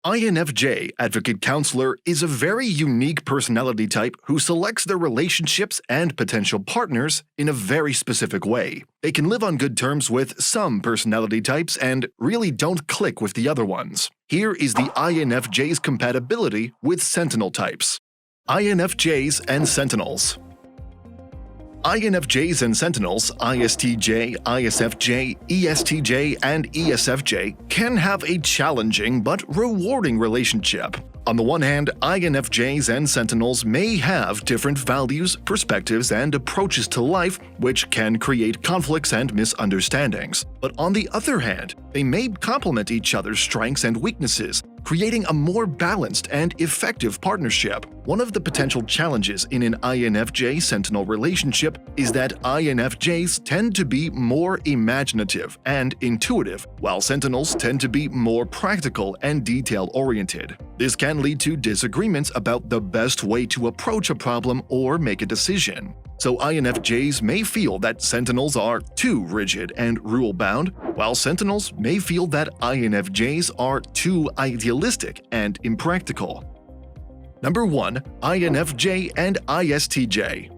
INFJ Advocate Counselor is a very unique personality type who selects their relationships and potential partners in a very specific way. They can live on good terms with some personality types and really don't click with the other ones. Here is the INFJ's compatibility with Sentinel types. INFJs and Sentinels. INFJs and Sentinels, ISTJ, ISFJ, ESTJ, and ESFJ can have a challenging but rewarding relationship. On the one hand, INFJs and Sentinels may have different values, perspectives, and approaches to life, which can create conflicts and misunderstandings. But on the other hand, they may complement each other's strengths and weaknesses, creating a more balanced and effective partnership. One of the potential challenges in an INFJ-Sentinel relationship is that INFJs tend to be more imaginative and intuitive, while Sentinels tend to be more practical and detail-oriented. This can lead to disagreements about the best way to approach a problem or make a decision. So INFJs may feel that Sentinels are too rigid and rule-bound, while Sentinels may feel that INFJs are too idealistic and impractical. Number 1. INFJ and ISTJ.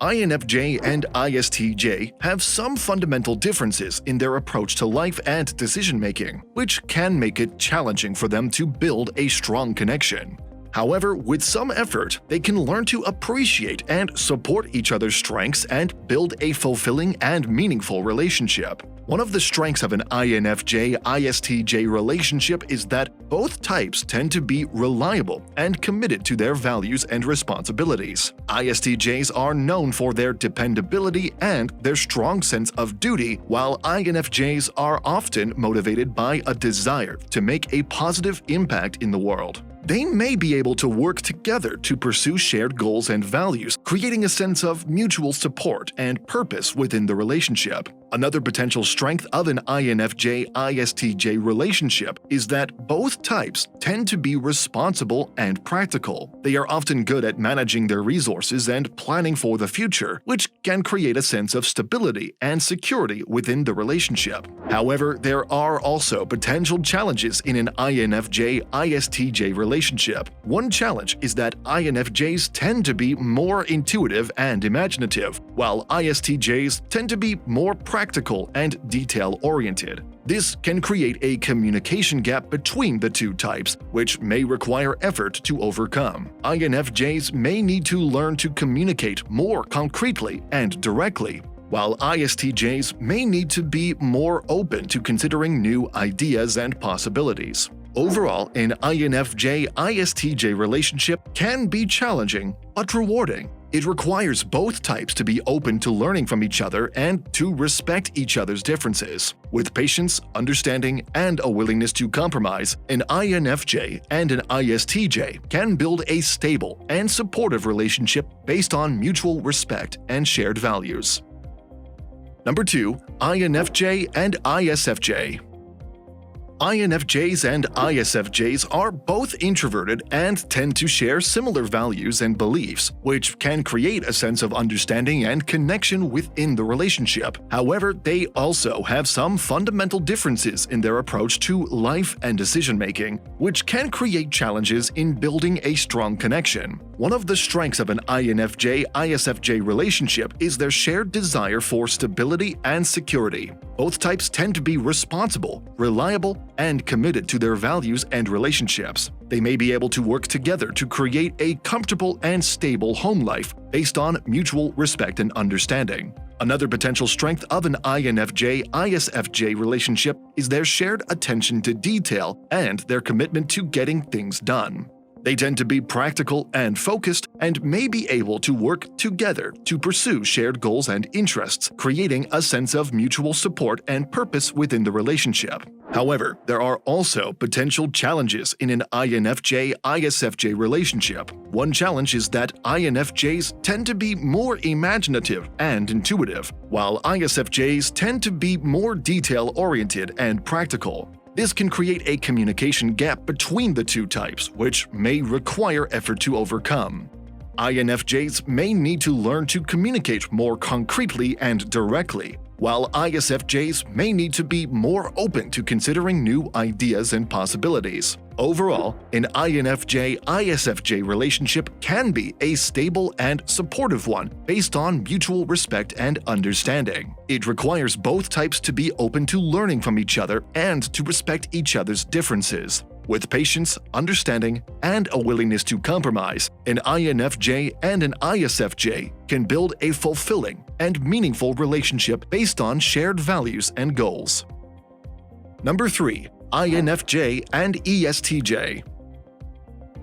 INFJ and ISTJ have some fundamental differences in their approach to life and decision-making, which can make it challenging for them to build a strong connection. However, with some effort, they can learn to appreciate and support each other's strengths and build a fulfilling and meaningful relationship. One of the strengths of an INFJ-ISTJ relationship is that both types tend to be reliable and committed to their values and responsibilities. ISTJs are known for their dependability and their strong sense of duty, while INFJs are often motivated by a desire to make a positive impact in the world. They may be able to work together to pursue shared goals and values, creating a sense of mutual support and purpose within the relationship. Another potential strength of an INFJ-ISTJ relationship is that both types tend to be responsible and practical. They are often good at managing their resources and planning for the future, which can create a sense of stability and security within the relationship. However, there are also potential challenges in an INFJ-ISTJ relationship. One challenge is that INFJs tend to be more intuitive and imaginative, while ISTJs tend to be more practical and detail-oriented. This can create a communication gap between the two types, which may require effort to overcome. INFJs may need to learn to communicate more concretely and directly, while ISTJs may need to be more open to considering new ideas and possibilities. Overall, an INFJ-ISTJ relationship can be challenging but rewarding. It requires both types to be open to learning from each other and to respect each other's differences. With patience, understanding, and a willingness to compromise, an INFJ and an ISTJ can build a stable and supportive relationship based on mutual respect and shared values. Number 2. INFJ and ISFJ. INFJs and ISFJs are both introverted and tend to share similar values and beliefs, which can create a sense of understanding and connection within the relationship. However, they also have some fundamental differences in their approach to life and decision-making, which can create challenges in building a strong connection. One of the strengths of an INFJ-ISFJ relationship is their shared desire for stability and security. Both types tend to be responsible, reliable, and committed to their values and relationships. They may be able to work together to create a comfortable and stable home life based on mutual respect and understanding. Another potential strength of an INFJ-ISFJ relationship is their shared attention to detail and their commitment to getting things done. They tend to be practical and focused and may be able to work together to pursue shared goals and interests, creating a sense of mutual support and purpose within the relationship. However, there are also potential challenges in an INFJ-ISFJ relationship. One challenge is that INFJs tend to be more imaginative and intuitive, while ISFJs tend to be more detail-oriented and practical. This can create a communication gap between the two types, which may require effort to overcome. INFJs may need to learn to communicate more concretely and directly, while ISFJs may need to be more open to considering new ideas and possibilities. Overall, an INFJ-ISFJ relationship can be a stable and supportive one based on mutual respect and understanding. It requires both types to be open to learning from each other and to respect each other's differences. With patience, understanding, and a willingness to compromise, an INFJ and an ISFJ can build a fulfilling and meaningful relationship based on shared values and goals. Number 3. INFJ and ESTJ.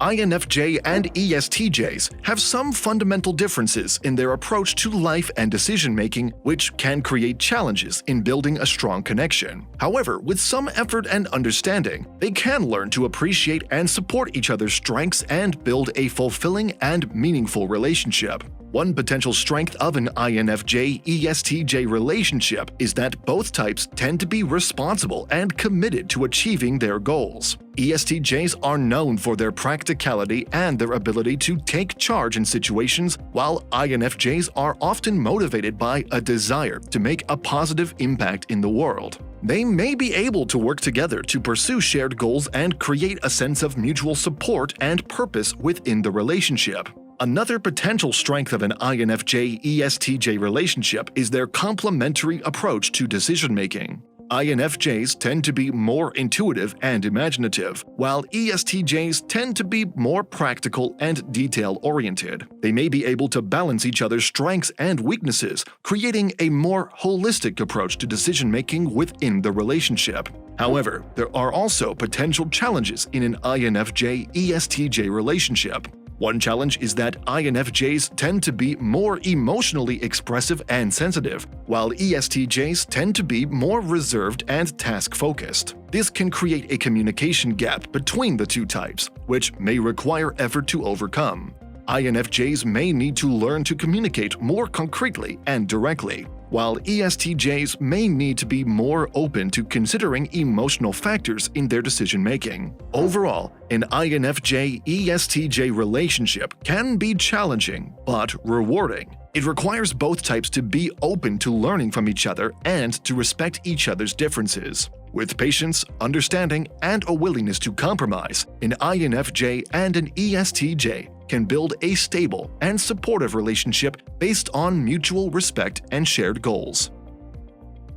INFJ and ESTJs have some fundamental differences in their approach to life and decision-making, which can create challenges in building a strong connection. However, with some effort and understanding, they can learn to appreciate and support each other's strengths and build a fulfilling and meaningful relationship. One potential strength of an INFJ-ESTJ relationship is that both types tend to be responsible and committed to achieving their goals. ESTJs are known for their practicality and their ability to take charge in situations, while INFJs are often motivated by a desire to make a positive impact in the world. They may be able to work together to pursue shared goals and create a sense of mutual support and purpose within the relationship. Another potential strength of an INFJ-ESTJ relationship is their complementary approach to decision-making. INFJs tend to be more intuitive and imaginative, while ESTJs tend to be more practical and detail-oriented. They may be able to balance each other's strengths and weaknesses, creating a more holistic approach to decision-making within the relationship. However, there are also potential challenges in an INFJ-ESTJ relationship. One challenge is that INFJs tend to be more emotionally expressive and sensitive, while ESTJs tend to be more reserved and task-focused. This can create a communication gap between the two types, which may require effort to overcome. INFJs may need to learn to communicate more concretely and directly, while ESTJs may need to be more open to considering emotional factors in their decision-making. Overall, an INFJ-ESTJ relationship can be challenging but rewarding. It requires both types to be open to learning from each other and to respect each other's differences. With patience, understanding, and a willingness to compromise, an INFJ and an ESTJ can build a stable and supportive relationship based on mutual respect and shared goals.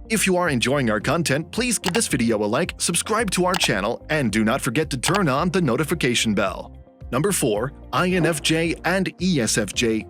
If you are enjoying our content, please give this video a like, subscribe to our channel, and do not forget to turn on the notification bell. Number 4. INFJ and ESFJ.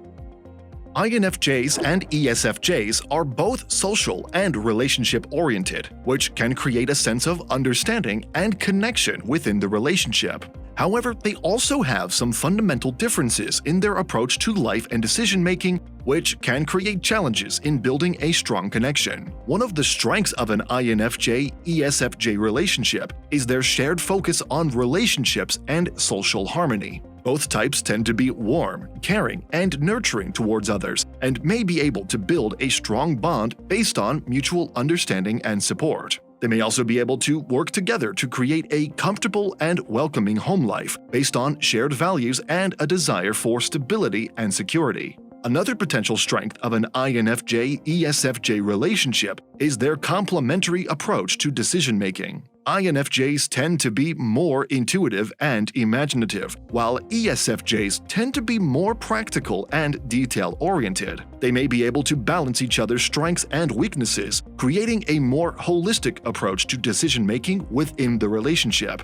INFJs and ESFJs are both social and relationship-oriented, which can create a sense of understanding and connection within the relationship. However, they also have some fundamental differences in their approach to life and decision-making, which can create challenges in building a strong connection. One of the strengths of an INFJ-ESFJ relationship is their shared focus on relationships and social harmony. Both types tend to be warm, caring, and nurturing towards others, and may be able to build a strong bond based on mutual understanding and support. They may also be able to work together to create a comfortable and welcoming home life based on shared values and a desire for stability and security. Another potential strength of an INFJ-ESFJ relationship is their complementary approach to decision-making. INFJs tend to be more intuitive and imaginative, while ESFJs tend to be more practical and detail-oriented. They may be able to balance each other's strengths and weaknesses, creating a more holistic approach to decision-making within the relationship.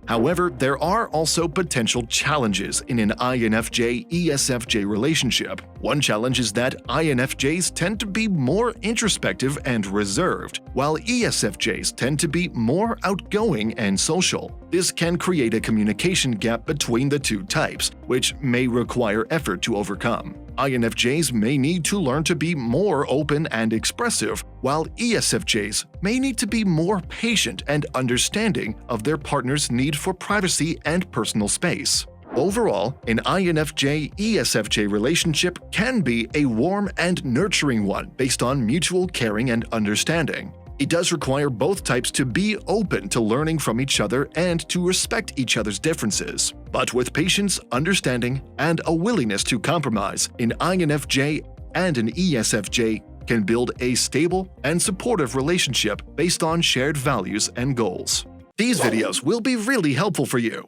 However, there are also potential challenges in an INFJ-ESFJ relationship. One challenge is that INFJs tend to be more introspective and reserved, while ESFJs tend to be more outgoing and social. This can create a communication gap between the two types, which may require effort to overcome. INFJs may need to learn to be more open and expressive, while ESFJs may need to be more patient and understanding of their partner's need for privacy and personal space. Overall, an INFJ-ESFJ relationship can be a warm and nurturing one based on mutual caring and understanding. It does require both types to be open to learning from each other and to respect each other's differences. But with patience, understanding, and a willingness to compromise, an INFJ and an ESFJ can build a stable and supportive relationship based on shared values and goals. These videos will be really helpful for you.